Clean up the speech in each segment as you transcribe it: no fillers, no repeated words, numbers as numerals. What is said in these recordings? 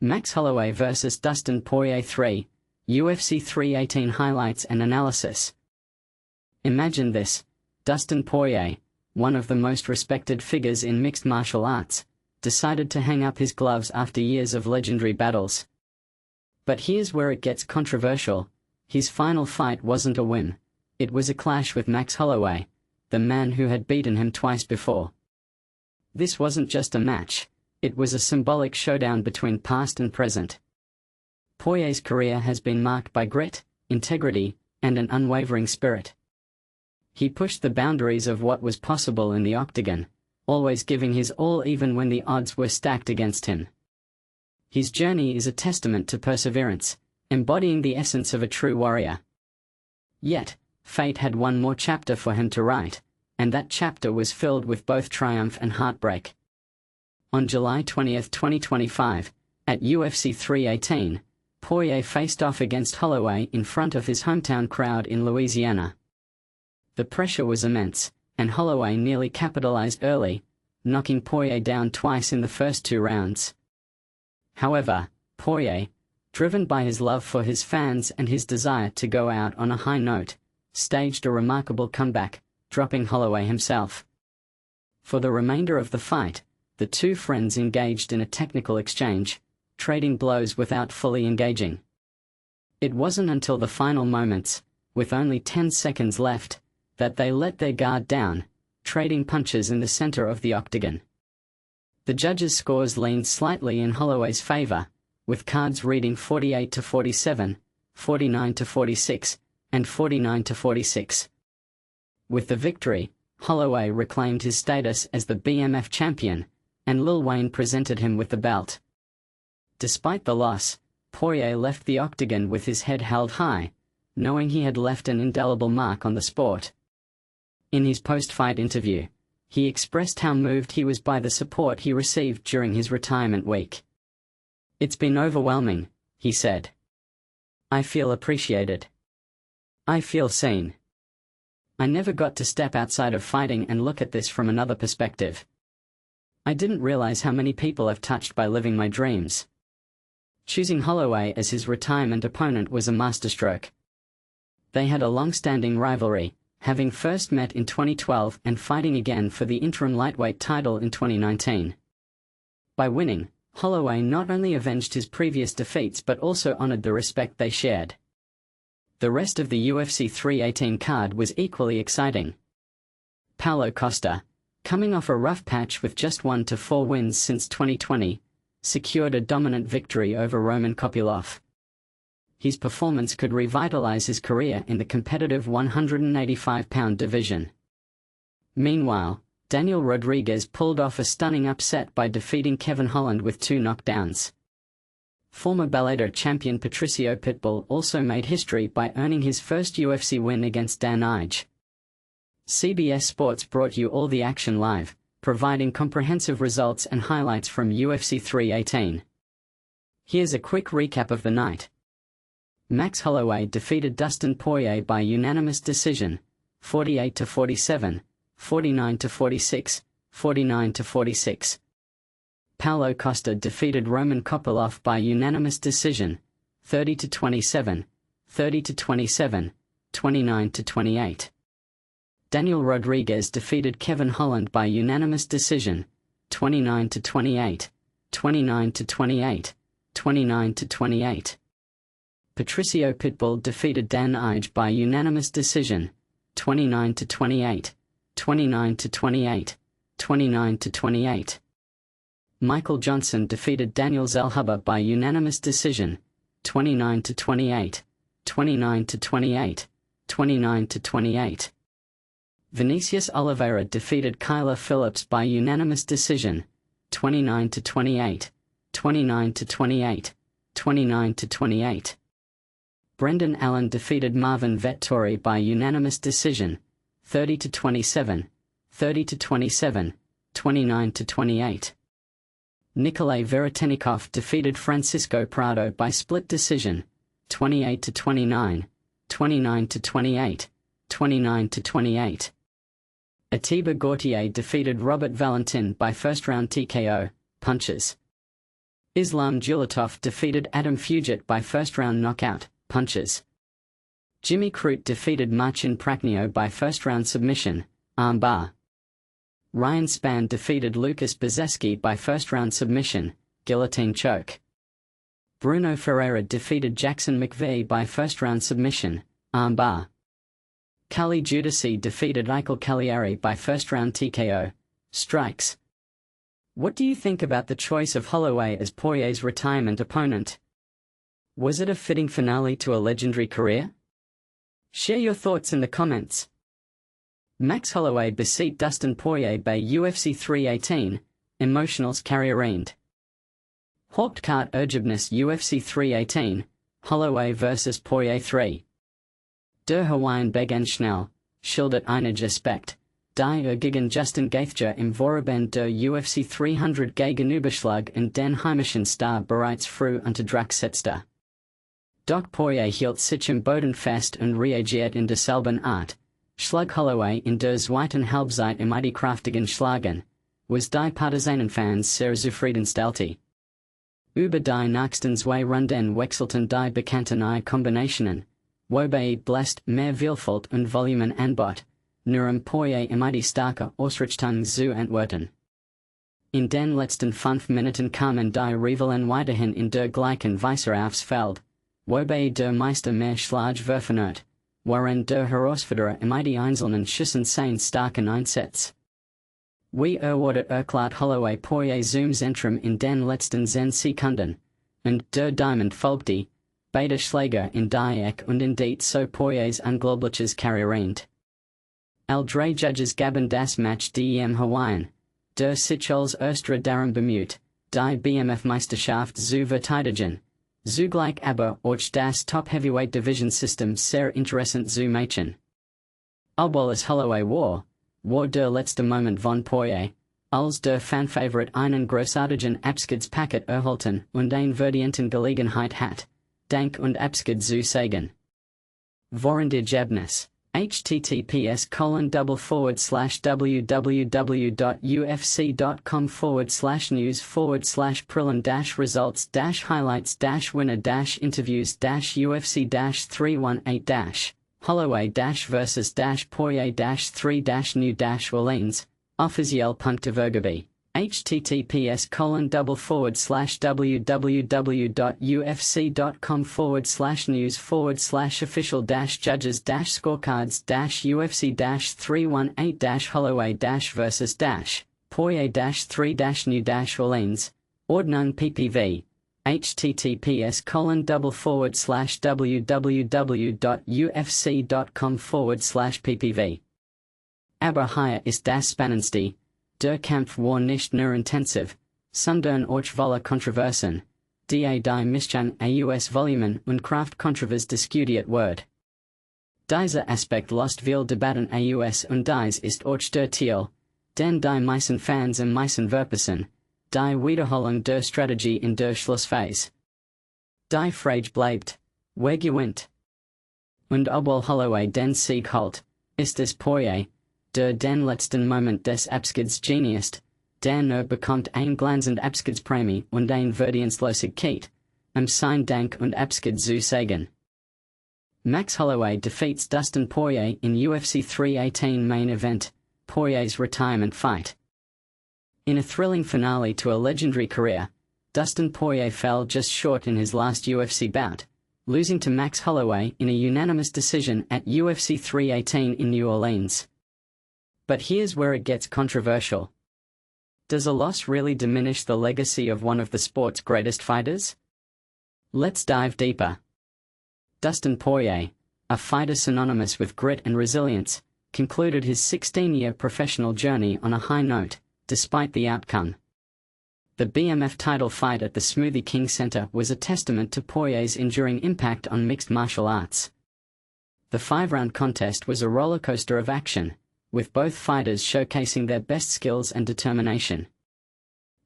Max Holloway vs Dustin Poirier 3, UFC 318 highlights and analysis. Imagine this: Dustin Poirier, one of the most respected figures in mixed martial arts, decided to hang up his gloves after years of legendary battles. But here's where it gets controversial. His final fight wasn't a whim. It was a clash with Max Holloway, the man who had beaten him twice before. This wasn't just a match. It was a symbolic showdown between past and present. Poirier's career has been marked by grit, integrity, and an unwavering spirit. He pushed the boundaries of what was possible in the octagon, always giving his all even when the odds were stacked against him. His journey is a testament to perseverance, embodying the essence of a true warrior. Yet, fate had one more chapter for him to write, and that chapter was filled with both triumph and heartbreak. On July 20, 2025, at UFC 318, Poirier faced off against Holloway in front of his hometown crowd in Louisiana. The pressure was immense, and Holloway nearly capitalized early, knocking Poirier down twice in the first 2 rounds. However, Poirier, driven by his love for his fans and his desire to go out on a high note, staged a remarkable comeback, dropping Holloway himself. For the remainder of the fight, the two friends engaged in a technical exchange, trading blows without fully engaging. It wasn't until the final moments, with only 10 seconds left, that they let their guard down, trading punches in the center of the octagon. The judges' scores leaned slightly in Holloway's favor, with cards reading 48-47, 49-46, and 49-46. With the victory, Holloway reclaimed his status as the BMF champion, and Lil Wayne presented him with the belt. Despite the loss, Poirier left the octagon with his head held high, knowing he had left an indelible mark on the sport. In his post-fight interview, he expressed how moved he was by the support he received during his retirement week. "It's been overwhelming," he said. "I feel appreciated. I feel seen. I never got to step outside of fighting and look at this from another perspective. I didn't realize how many people I've touched by living my dreams." Choosing Holloway as his retirement opponent was a masterstroke. They had a long-standing rivalry, having first met in 2012 and fighting again for the interim lightweight title in 2019. By winning, Holloway not only avenged his previous defeats but also honored the respect they shared. The rest of the UFC 318 card was equally exciting. Paulo Costa, coming off a rough patch with just 1 to 4 wins since 2020, secured a dominant victory over Roman Kopylov. His performance could revitalize his career in the competitive 185-pound division. Meanwhile, Daniel Rodriguez pulled off a stunning upset by defeating Kevin Holland with 2 knockdowns. Former Bellator champion Patricio Pitbull also made history by earning his first UFC win against Dan Ige. CBS Sports brought you all the action live, providing comprehensive results and highlights from UFC 318. Here's a quick recap of the night. Max Holloway defeated Dustin Poirier by unanimous decision, 48-47, 49-46, 49-46. Paulo Costa defeated Roman Kopylov by unanimous decision, 30-27, 30-27, 29-28. Daniel Rodriguez defeated Kevin Holland by unanimous decision, 29-28, 29-28, 29-28. Patricio Pitbull defeated Dan Ige by unanimous decision, 29-28, 29-28, 29-28. Michael Johnson defeated Daniel Zellhuber by unanimous decision, 29-28, 29-28, 29-28. Vinicius Oliveira defeated Kyler Phillips by unanimous decision, 29-28, 29-28, 29-28. Brendan Allen defeated Marvin Vettori by unanimous decision, 30-27, 30-27, 29-28. Nikolay Veretennikov defeated Francisco Prado by split decision, 28-29, 29-28, 29-28. Atiba Gautier defeated Robert Valentin by first-round TKO, punches. Islam Julatov defeated Adam Fugit by first-round knockout, punches. Jimmy Crute defeated Marcin Prachnio by first-round submission, armbar. Ryan Spann defeated Lucas Bezeski by first-round submission, guillotine choke. Bruno Ferreira defeated Jackson McVeigh by first-round submission, armbar. Kali Judici defeated Eichel Cagliari by first-round TKO, strikes. What do you think about the choice of Holloway as Poirier's retirement opponent? Was it a fitting finale to a legendary career? Share your thoughts in the comments. Max Holloway besiegt Dustin Poirier bei UFC 318, Emotionals Karriereende. Hauptkampf Ergebnis UFC 318, Holloway vs Poirier 3. Der Hawaiian begann schnell, schildert einige Aspekt, die gegen Justin Gaethje im Vorabend der UFC 300 Gegenüberschlag und den heimischen Star bereits früh unter Druck setzte. Doch Poirier hielt sich im Boden fest und reagiert in derselben Art, schlug Holloway in der zweiten Halbzeit im die kraftigen Schlagen, was die Partisanenfans sehr zufriedenstellte. Über die nächsten zwei Runden wechselten die bekannten Kombinationen, wobei bläst mehr Vielfalt und Volumen anbot, nur Poirier die starke Ausrichtung zu entwerten. In den letzten 5 Minuten kamen die Rivalen weiterhin in der gleichen Weise aufs Feld, wobei der Meister mehr Schlagwürfe not, während der Herausforderer die einzelnen Schüssen sein starken Einsatz. Wie erklärt Holloway Poirier zum Zentrum in den letzten 10 Sekunden, und der Diamond folgte, beide Schläger in die und in die so Poiriers unglaubliches Karriereende. Drei Judges gaben das Match dem Hawaiian, der sich als erster darum bemüht, die BMF-Meisterschaft zu verteidigen, zugleich aber auch das Top-Heavyweight-Division-System sehr interessant zu machen. Obwohl es Holloway war der letzte Moment von Poirier, als der Fan-Favorite einen großartigen Abschiedspaket erhalten und eine verdienten Gelegenheit hat, Dank und Abschied zu sagen. Während Ergebnis, https://www.ufc.com/news/prillen-results-highlights-winner-UFC-318- Holloway vs Poirier 3 New Orleans, offiziell.vergebe, https://www.ufc.com/www.ufc-official-judges-scorecards-UFC-318- Holloway vs Poirier 3 New Orleans, Ordnung PPV, https://www.ufc.com/ppv. Aber hier ist das Spannendste, der Kampf war nicht nur intensiv, sondern auch voller Kontroversen, die Mischung aus Volumen und Kraft kontrovers diskutiert wird. Dieser Aspekt lässt viel Debatten aus und dies ist auch der Ziel, denn die meisten Fans am meisten verpassen, die Wiederholung der Strategie in der Schlussphase. Die Frage bleibt, wer gewinnt? Und obwohl Holloway den Sieg holt, ist es Poirier, der den letzten Moment des Abschieds geniest, der bekommt ein glanzend Abschiedsprämie und ein Verdienstlosigkeit, sein Dank und Abschied zu sagen. Max Holloway defeats Dustin Poirier in UFC 318 main event, Poirier's retirement fight. In a thrilling finale to a legendary career, Dustin Poirier fell just short in his last UFC bout, losing to Max Holloway in a unanimous decision at UFC 318 in New Orleans. But here's where it gets controversial. Does a loss really diminish the legacy of one of the sport's greatest fighters? Let's dive deeper. Dustin Poirier, a fighter synonymous with grit and resilience, concluded his 16-year professional journey on a high note, despite the outcome. The BMF title fight at the Smoothie King Center was a testament to Poirier's enduring impact on mixed martial arts. The 5-round contest was a rollercoaster of action, with both fighters showcasing their best skills and determination.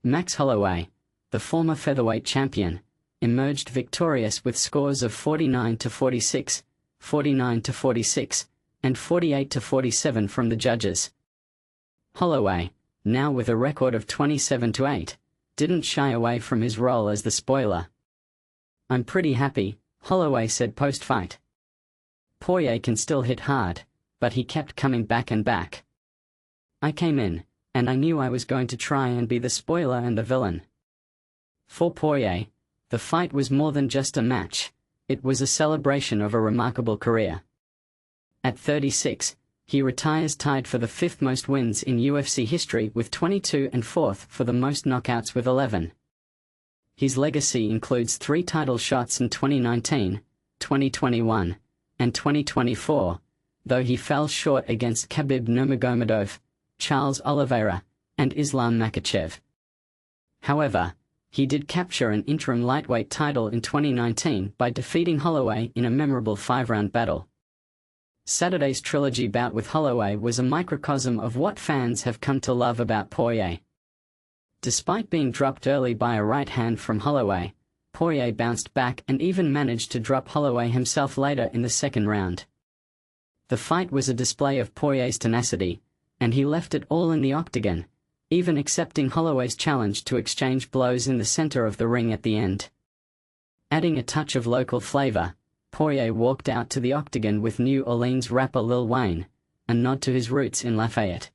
Max Holloway, the former featherweight champion, emerged victorious with scores of 49-46, 49-46, and 48-47 from the judges. Holloway, now with a record of 27-8, didn't shy away from his role as the spoiler. "I'm pretty happy," Holloway said post-fight. "Poirier can still hit hard, but he kept coming back and back. I came in, and I knew I was going to try and be the spoiler and the villain." For Poirier, the fight was more than just a match, it was a celebration of a remarkable career. At 36, he retires tied for the 5th most wins in UFC history with 22 and 4th for the most knockouts with 11. His legacy includes 3 title shots in 2019, 2021, and 2024, though he fell short against Khabib Nurmagomedov, Charles Oliveira, and Islam Makhachev. However, he did capture an interim lightweight title in 2019 by defeating Holloway in a memorable 5-round battle. Saturday's trilogy bout with Holloway was a microcosm of what fans have come to love about Poirier. Despite being dropped early by a right hand from Holloway, Poirier bounced back and even managed to drop Holloway himself later in the 2nd round. The fight was a display of Poirier's tenacity, and he left it all in the octagon, even accepting Holloway's challenge to exchange blows in the center of the ring at the end. Adding a touch of local flavor, Poirier walked out to the octagon with New Orleans rapper Lil Wayne, a nod to his roots in Lafayette.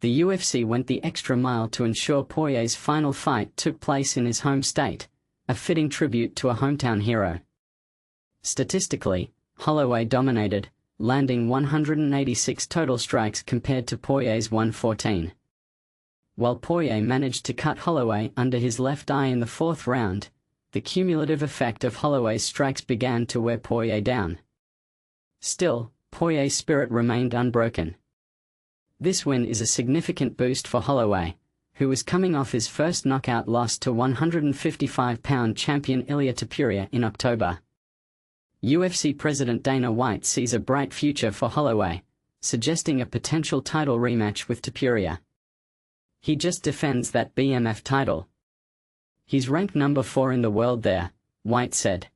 The UFC went the extra mile to ensure Poirier's final fight took place in his home state, a fitting tribute to a hometown hero. Statistically, Holloway dominated, landing 186 total strikes compared to Poirier's 114. While Poirier managed to cut Holloway under his left eye in the 4th round, the cumulative effect of Holloway's strikes began to wear Poirier down. Still, Poirier's spirit remained unbroken. This win is a significant boost for Holloway, who was coming off his first knockout loss to 155-pound champion Ilia Topuria in October. UFC President Dana White sees a bright future for Holloway, suggesting a potential title rematch with Topuria. "He just defends that BMF title. He's ranked number 4 in the world there," White said.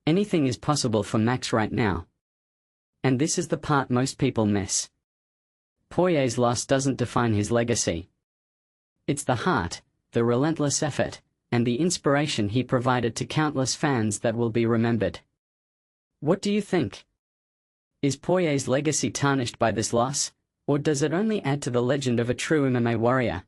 "Anything is possible for Max right now. And this is the part most people miss. Poirier's loss doesn't define his legacy. It's the heart, the relentless effort, and the inspiration he provided to countless fans that will be remembered." What do you think? Is Poirier's legacy tarnished by this loss, or does it only add to the legend of a true MMA warrior?